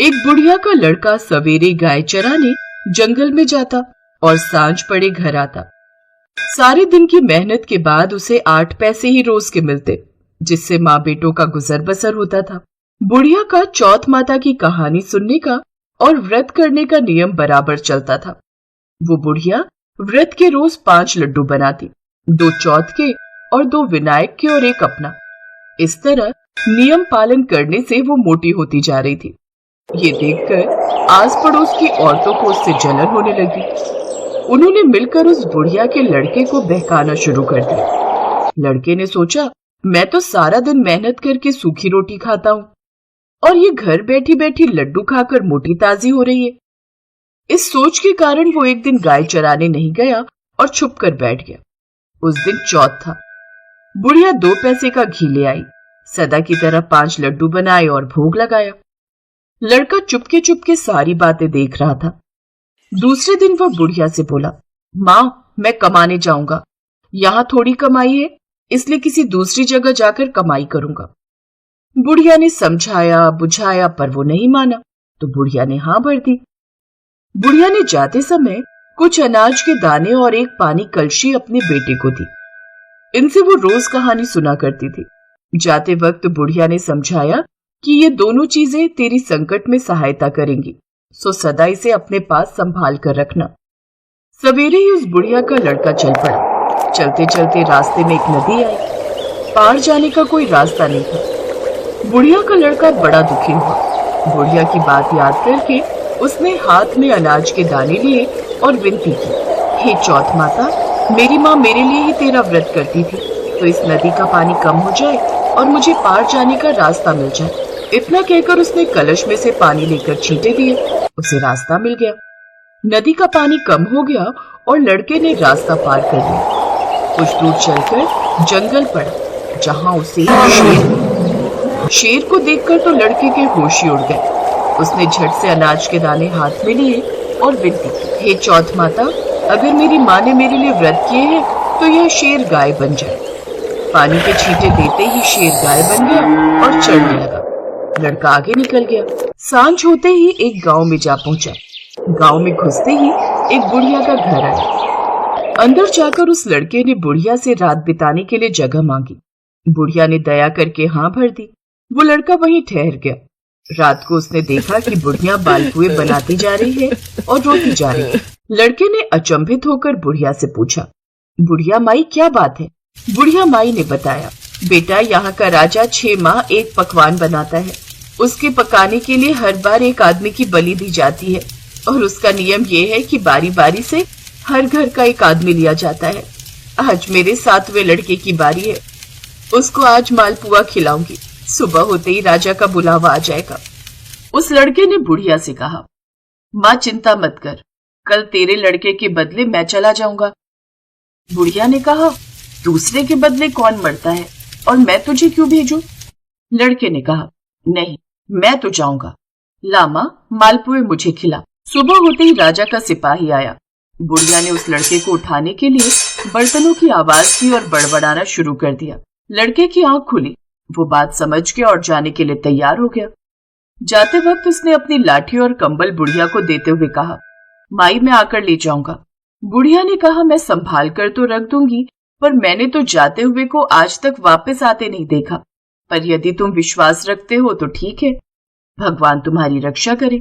एक बुढ़िया का लड़का सवेरे गाय चराने जंगल में जाता और सांझ पड़े घर आता। सारे दिन की मेहनत के बाद उसे 8 पैसे ही रोज के मिलते, जिससे माँ बेटों का गुजर बसर होता था। बुढ़िया का चौथ माता की कहानी सुनने का और व्रत करने का नियम बराबर चलता था। वो बुढ़िया व्रत के रोज 5 लड्डू बनाती, 2 चौथ के और 2 विनायक के और 1 अपना। इस तरह नियम पालन करने से वो मोटी होती जा रही थी। ये देखकर आस पड़ोस की औरतों को उससे जलन होने लगी। उन्होंने मिलकर उस बुढ़िया के लड़के को बहकाना शुरू कर दिया। लड़के ने सोचा, मैं तो सारा दिन मेहनत करके सूखी रोटी खाता हूँ और ये घर बैठी बैठी लड्डू खाकर मोटी ताजी हो रही है। इस सोच के कारण वो एक दिन गाय चराने नहीं गया और छुप कर बैठ गया। उस दिन चौथ था। बुढ़िया 2 पैसे का घी ले आई, सदा की तरह 5 लड्डू बनाए और भोग लगाया। लड़का चुपके चुपके सारी बातें देख रहा था। दूसरे दिन वह बुढ़िया से बोला, माँ, मैं कमाने जाऊंगा। यहाँ थोड़ी कमाई है, इसलिए किसी दूसरी जगह जाकर कमाई करूंगा। बुढ़िया ने समझाया बुझाया पर वो नहीं माना, तो बुढ़िया ने हाँ भर दी। बुढ़िया ने जाते समय कुछ अनाज के दाने और एक पानी कलशी अपने बेटे को दी। इनसे वो रोज कहानी सुना करती थी। जाते वक्त बुढ़िया ने समझाया कि ये दोनों चीजें तेरी संकट में सहायता करेंगी, सो सदा इसे अपने पास संभाल कर रखना। सवेरे ही उस बुढ़िया का लड़का चल पड़ा। चलते चलते रास्ते में एक नदी आई। पार जाने का कोई रास्ता नहीं था। बुढ़िया का लड़का बड़ा दुखी हुआ। बुढ़िया की बात याद करके उसने हाथ में अनाज के दाने लिए और विनती की, हे चौथ माता, मेरी माँ मेरे लिए ही तेरा व्रत करती थी, तो इस नदी का पानी कम हो जाए और मुझे पार जाने का रास्ता मिल जाए। इतना कहकर उसने कलश में से पानी लेकर छींटे दिए। उसे रास्ता मिल गया। नदी का पानी कम हो गया और लड़के ने रास्ता पार कर लिया। कुछ दूर चलकर जंगल पड़ा, जहां उसे शेर को देखकर तो लड़के के होश ही उड़ गए। उसने झट से अनाज के दाने हाथ में लिए और विनती की, हे चौथ माता, अगर मेरी माँ ने मेरे लिए व्रत किए हैं तो यह शेर गाय बन जाए। पानी के छींटे देते ही शेर गाय बन गया और चढ़ने लगा। लड़का आगे निकल गया। सांझ होते ही एक गांव में जा पहुंचा। गांव में घुसते ही एक बुढ़िया का घर आया। अंदर जाकर उस लड़के ने बुढ़िया से रात बिताने के लिए जगह मांगी। बुढ़िया ने दया करके हाँ भर दी। वो लड़का वहीं ठहर गया। रात को उसने देखा कि बुढ़िया बालपुए बनाती जा रही है और रोती जा रही है। लड़के ने अचंभित होकर बुढ़िया से पूछा, बुढ़िया माई, क्या बात है? बुढ़िया माई ने बताया, बेटा, यहाँ का राजा 6 माह एक पकवान बनाता है। उसके पकाने के लिए हर बार एक आदमी की बलि दी जाती है और उसका नियम ये है कि बारी बारी से हर घर का एक आदमी लिया जाता है। आज मेरे 7वें लड़के की बारी है। उसको आज मालपुआ खिलाऊंगी। सुबह होते ही राजा का बुलावा आ जाएगा। उस लड़के ने बुढ़िया से कहा, माँ, चिंता मत कर, कल तेरे लड़के के बदले मैं चला जाऊंगा। बुढ़िया ने कहा, दूसरे के बदले कौन मरता है और मैं तुझे क्यों भेजूं? लड़के ने कहा, नहीं, मैं तो जाऊंगा। ला मां, मालपुए मुझे खिला। सुबह होते ही राजा का सिपाही आया। बुढ़िया ने उस लड़के को उठाने के लिए बर्तनों की आवाज की और बड़बड़ाना शुरू कर दिया। लड़के की आंख खुली। वो बात समझ गया और जाने के लिए तैयार हो गया। जाते वक्त उसने अपनी लाठी और कंबल बुढ़िया को देते हुए कहा, माई, मैं आकर ले जाऊंगा। बुढ़िया ने कहा, मैं संभाल कर तो रख दूंगी, पर मैंने तो जाते हुए को आज तक वापस आते नहीं देखा। पर यदि तुम विश्वास रखते हो तो ठीक है, भगवान तुम्हारी रक्षा करे।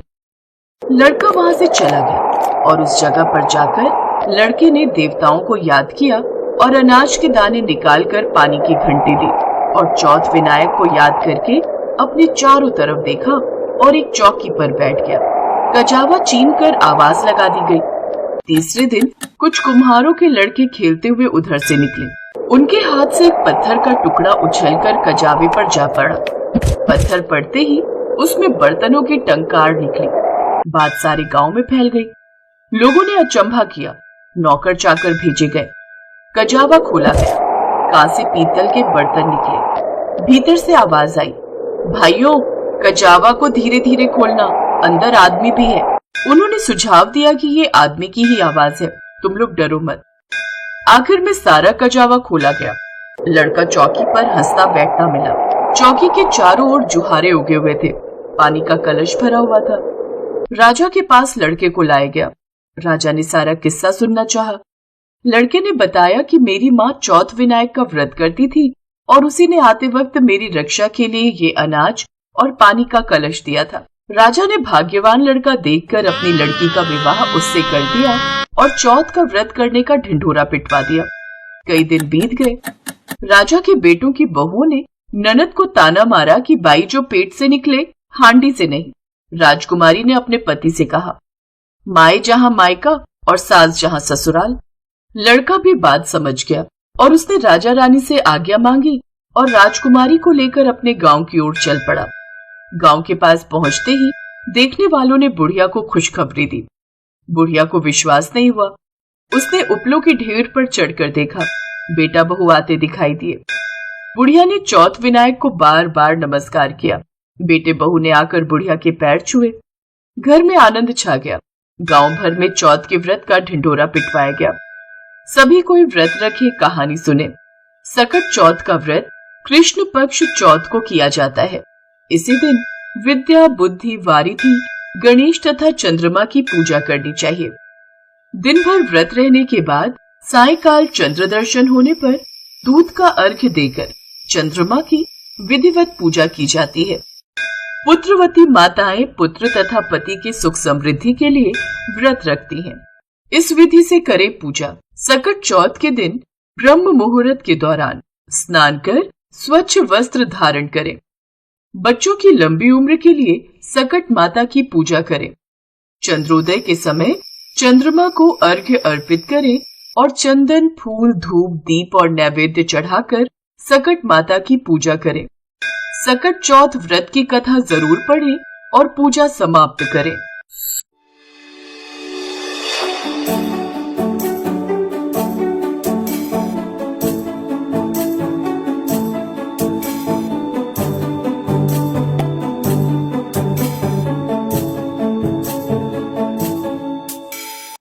लड़का वहां से चला गया और उस जगह पर जाकर लड़के ने देवताओं को याद किया और अनाज के दाने निकालकर पानी की घंटी दी और चौथ विनायक को याद करके अपने चारों तरफ देखा और एक चौकी पर बैठ गया। गजावा चीन कर आवाज लगा दी गई। तीसरे दिन कुछ कुम्हारों के लड़के खेलते हुए उधर से निकले। उनके हाथ से एक पत्थर का टुकड़ा उछलकर कजावे पर जा पड़ा। पत्थर पड़ते ही उसमें बर्तनों की टंकार निकली। बात सारे गांव में फैल गई। लोगों ने अचंभा किया। नौकर चाकर भेजे गए। कजावा खोला गया। कांसे पीतल के बर्तन निकले। भीतर से आवाज आई, भाइयों, कजावा को धीरे धीरे खोलना, अंदर आदमी भी है। उन्होंने सुझाव दिया कि ये आदमी की ही आवाज है, तुम लोग डरो मत। आखिर में सारा कजावा खोला गया। लड़का चौकी पर हंसता बैठता मिला। चौकी के चारों ओर जुहारे उगे हुए थे। पानी का कलश भरा हुआ था। राजा के पास लड़के को लाया गया। राजा ने सारा किस्सा सुनना चाहा। लड़के ने बताया कि मेरी माँ चौथ विनायक का व्रत करती थी और उसी ने आते वक्त मेरी रक्षा के लिए ये अनाज और पानी का कलश दिया था। राजा ने भाग्यवान लड़का देखकर अपनी लड़की का विवाह उससे कर दिया और चौथ का व्रत करने का ढिंढोरा पिटवा दिया। कई दिन बीत गए। राजा के बेटों की बहुओं ने ननद को ताना मारा कि बाई जो पेट से निकले हांडी से नहीं। राजकुमारी ने अपने पति से कहा, माए जहां मायका और सास जहां ससुराल। लड़का भी बात समझ गया और उसने राजा रानी से आज्ञा मांगी और राजकुमारी को लेकर अपने गांव की ओर चल पड़ा। गांव के पास पहुंचते ही देखने वालों ने बुढ़िया को खुशखबरी दी। बुढ़िया को विश्वास नहीं हुआ। उसने उपलों के ढेर पर चढ़कर देखा, बेटा बहू आते दिखाई दिए। बुढ़िया ने चौथ विनायक को बार बार नमस्कार किया। बेटे बहू ने आकर बुढ़िया के पैर छुए। घर में आनंद छा गया। गांव भर में चौथ के व्रत का ढिंढोरा पिटवाया गया। सभी कोई व्रत रखे कहानी सुने। सकट चौथ का व्रत कृष्ण पक्ष चौथ को किया जाता है। इसी दिन विद्या, बुद्धि, वारिधि, गणेश तथा चंद्रमा की पूजा करनी चाहिए। दिन भर व्रत रहने के बाद सायंकाल चंद्र दर्शन होने पर दूध का अर्घ्य देकर चंद्रमा की विधिवत पूजा की जाती है। पुत्रवती माताएं पुत्र तथा पति की सुख समृद्धि के लिए व्रत रखती हैं। इस विधि से करें पूजा। सकट चौथ के दिन ब्रह्म मुहूर्त के दौरान स्नान कर स्वच्छ वस्त्र धारण करें। बच्चों की लंबी उम्र के लिए सकट माता की पूजा करें। चंद्रोदय के समय चंद्रमा को अर्घ्य अर्पित करें और चंदन, फूल, धूप, दीप और नैवेद्य चढ़ाकर सकट माता की पूजा करें। सकट चौथ व्रत की कथा जरूर पढ़ें और पूजा समाप्त करें।